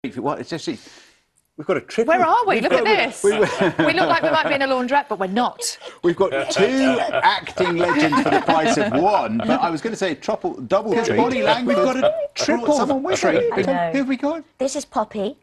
What? It's just we've got a triple. Where are we? Look at this. We look like we might be in a laundrette, but we're not. We've got two acting legends for the price of one. But I was going to say double treat. Bonny Langford. We've got a triple. Someone with treat. Who have we got? This is Poppy.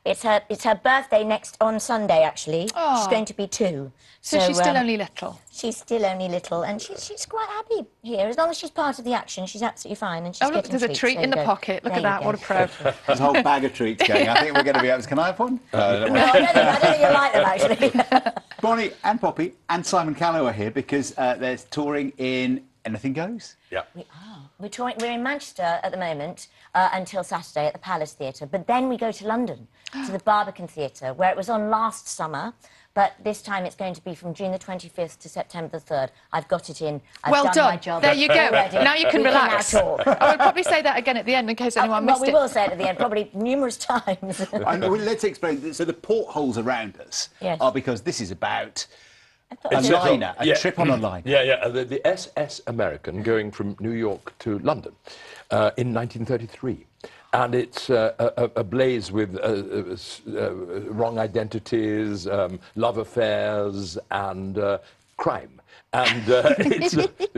It's her birthday on Sunday, actually. Oh. She's going to be 2. So she's still only little. She's still only little, and she's quite happy here. As long as she's part of the action, she's absolutely fine. And she's look, getting there's a treat in the pocket. Look at that, what a pro. There's a whole bag of treats going. I think we're going to be able to... Can I have one? No, I don't think you'll like them, actually. Bonny and Poppy and Simon Callow are here because they're touring in Anything Goes. Yeah. We are. We're in Manchester at the moment until Saturday at the Palace Theatre, but then we go to London, to the Barbican Theatre, where it was on last summer, but this time it's going to be from June the 25th to September the 3rd. I've got it in. I've done my job. There you go. Already. Now you can relax. Now talk. I will probably say that again at the end in case anyone missed it. Well, we will say it at the end, probably numerous times. Let's explain. So the portholes around us are because this is about... a liner, a trip on a liner. Yeah. The SS American going from New York to London in 1933. And it's ablaze with wrong identities, love affairs, and crime. And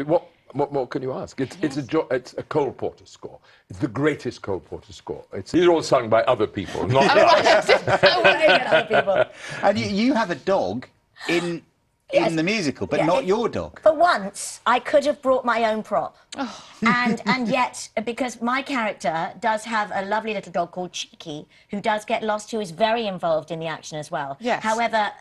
what more can you ask? It's a Cole Porter score. It's the greatest Cole Porter score. These are all sung by other people, not Other people. And you have a dog in the musical, but not your dog. For once, I could have brought my own prop. Oh. And yet, because my character does have a lovely little dog called Cheeky, who does get lost, who is very involved in the action as well. Yes. However,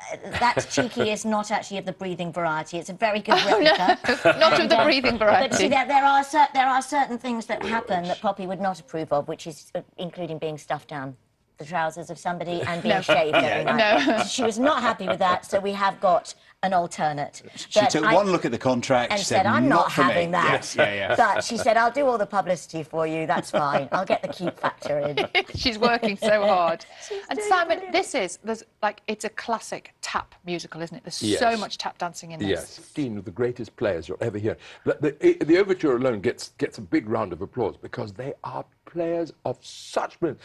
that Cheeky is not actually of the breathing variety. It's a very good replica. No. Not of the breathing variety. But see, there are certain things that happen that Poppy would not approve of, which is including being stuffed down the trousers of somebody and being shaved every night. No. She was not happy with that, so we have got an alternate. She took one look at the contract and she said, I'm not having that. Yes, But she said, I'll do all the publicity for you, that's fine. I'll get the keep factor in. She's working so hard. And Simon, it's a classic tap musical, isn't it? There's so much tap dancing in this. Yes, 15 of the greatest players you'll ever hear. The overture alone gets a big round of applause because they are players of such brilliance.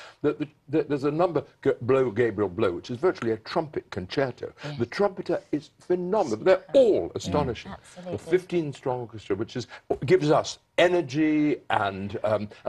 There's a number, Blow, Gabriel, Blow, which is virtually a trumpet concerto. Yeah. The trumpeter is phenomenal. They're all astonishing. Absolutely. The 15-strong orchestra, which gives us energy and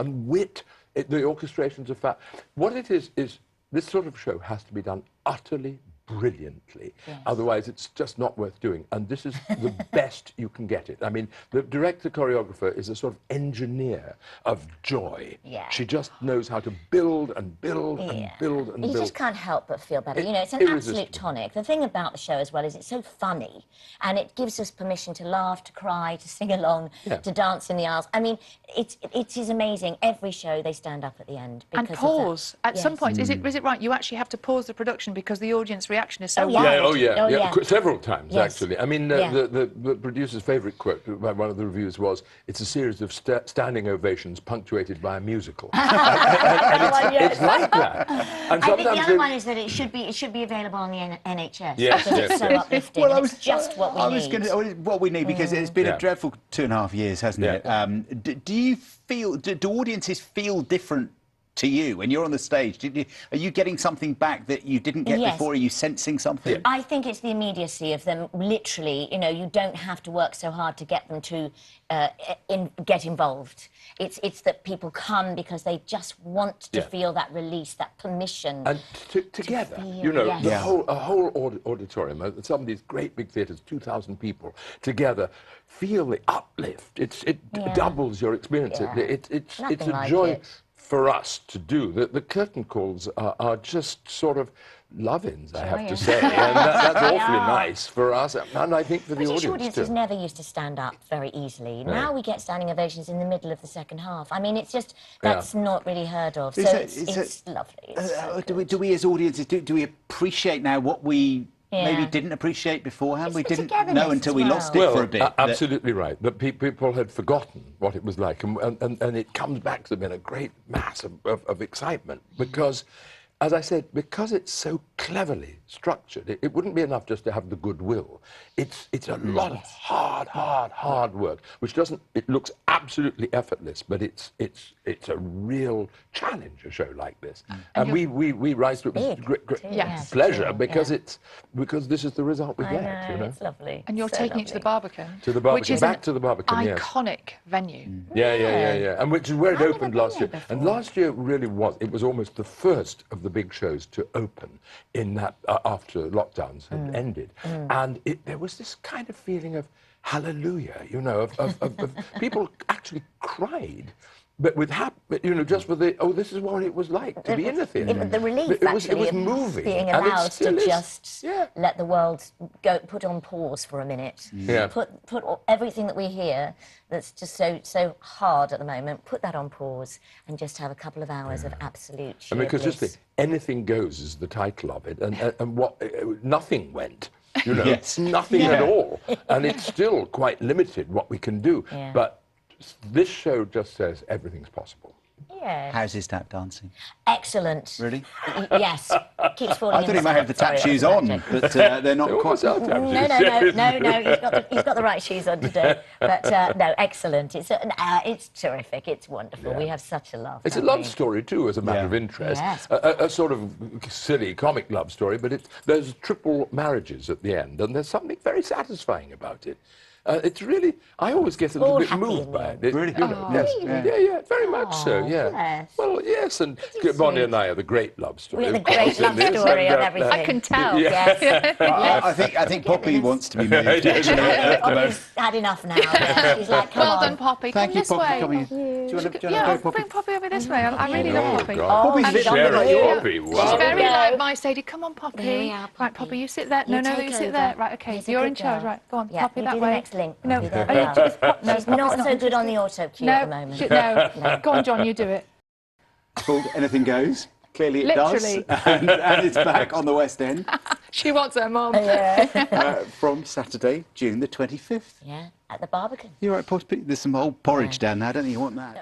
wit. The orchestrations are fat. What it is this sort of show has to be done utterly brilliantly. Yes. Otherwise, it's just not worth doing. And this is the best you can get it. I mean, the director-choreographer is a sort of engineer of joy. Yeah. She just knows how to build and build and build and build. You just can't help but feel better. You know, it's an absolute tonic. The thing about the show as well is it's so funny, and it gives us permission to laugh, to cry, to sing along, to dance in the aisles. I mean, it is amazing. Every show they stand up at the end. And pause. At some point, is it right? You actually have to pause the production because the audience reaction is so wild. Yeah, several times, actually. I mean, the producer's favourite quote by one of the reviews was, it's a series of standing ovations punctuated by a musical. It's like that. And I think the other one is that it should be available on the NHS. Because it's so uplifting. Well, it's just what we need. What we need, because it's been a dreadful 2.5 years, hasn't it? Do you feel, do audiences feel different to you when you're on the stage? Are you getting something back that you didn't get before? Are you sensing something? I think it's the immediacy of them. Literally, you know, you don't have to work so hard to get them to get involved. It's that people come because they just want to feel that release, that permission. And together, you know, a whole auditorium, some of these great big theatres, 2,000 people together, feel the uplift. It doubles your experience. It's a joy for us to do. The curtain calls are just sort of love-ins, I have to say, and that's awfully nice for us, and I think for the audience too. Audiences never used to stand up very easily. Now we get standing ovations in the middle of the second half. I mean, it's just, that's not really heard of, so it's lovely. Do we as audiences, do we appreciate now what we maybe didn't appreciate beforehand? We didn't know until we lost it for a bit. Absolutely right. But people had forgotten what it was like, and it comes back to them in a great mass of excitement, because as I said, because it's so cleverly structured, it wouldn't be enough just to have the goodwill. It's a lot of hard work, which doesn't. It looks absolutely effortless, but it's a real challenge, a show like this. And we rise to it with great pleasure because because this is the result we get. You know, it's lovely. And you're taking it to the Barbican. To the Barbican, which is back to the Barbican, yes. Iconic venue. Yeah. And which is where it opened last year. And last year really was. It was almost the first of the big shows to open in that after lockdowns had ended, and there was this kind of feeling of hallelujah, you know, of people actually cried. But with just for the this is what it was like to be in the theatre. The relief, it was moving, being allowed to just let the world go, put on pause for a minute. Put everything that we hear that's just so hard at the moment. Put that on pause and just have a couple of hours of absolute sheer because bliss. just anything goes is the title of it, and what nothing went. You know, nothing at all, and it's still quite limited what we can do. But this show just says everything's possible. Yes. How's his tap dancing? Excellent. Really? Yes. Keeps falling. I thought he might have the tap shoes on, but they're not quite. No. He's got the right shoes on today. But no, excellent. It's terrific. It's wonderful. We have such a laugh. It's a love story too, as a matter of interest. Yes. A sort of silly comic love story, but there's triple marriages at the end, and there's something very satisfying about it. It's really, I always get a little bit moved by it. Really? Yes. Yeah, very much so, yeah. Bless. Well, yes, and Bonny and I are the great love story. We're the great love story of everything. I can tell. Yes. I think Poppy wants to be moved. Poppy's had enough now. Yeah. She's like, come Well on. done, Poppy. Thank Come you, this Poppy, way. for coming. Do you want to Yeah, go, Poppy? bring Poppy over this way. I really love Poppy. Poppy's a bit like your Poppy, wow. She's very like my Sadie. Come on, Poppy. There we are, Right, Poppy, you sit there. You No, take you sit over. there. Right, okay. He's a You're good in charge. girl. Right, go on, Yeah, Poppy you that do the way. next link. No, Poppy, there no, we are. She's not Poppy's so good on the auto cue at the moment. No. Go on, John, you do it. It's called Anything Goes. Clearly it Literally. does. And it's back on the West End She wants her mum. from Saturday, June the 25th. Yeah, at the Barbican. You're right, Poppy. There's some old porridge down there. I don't think you want that.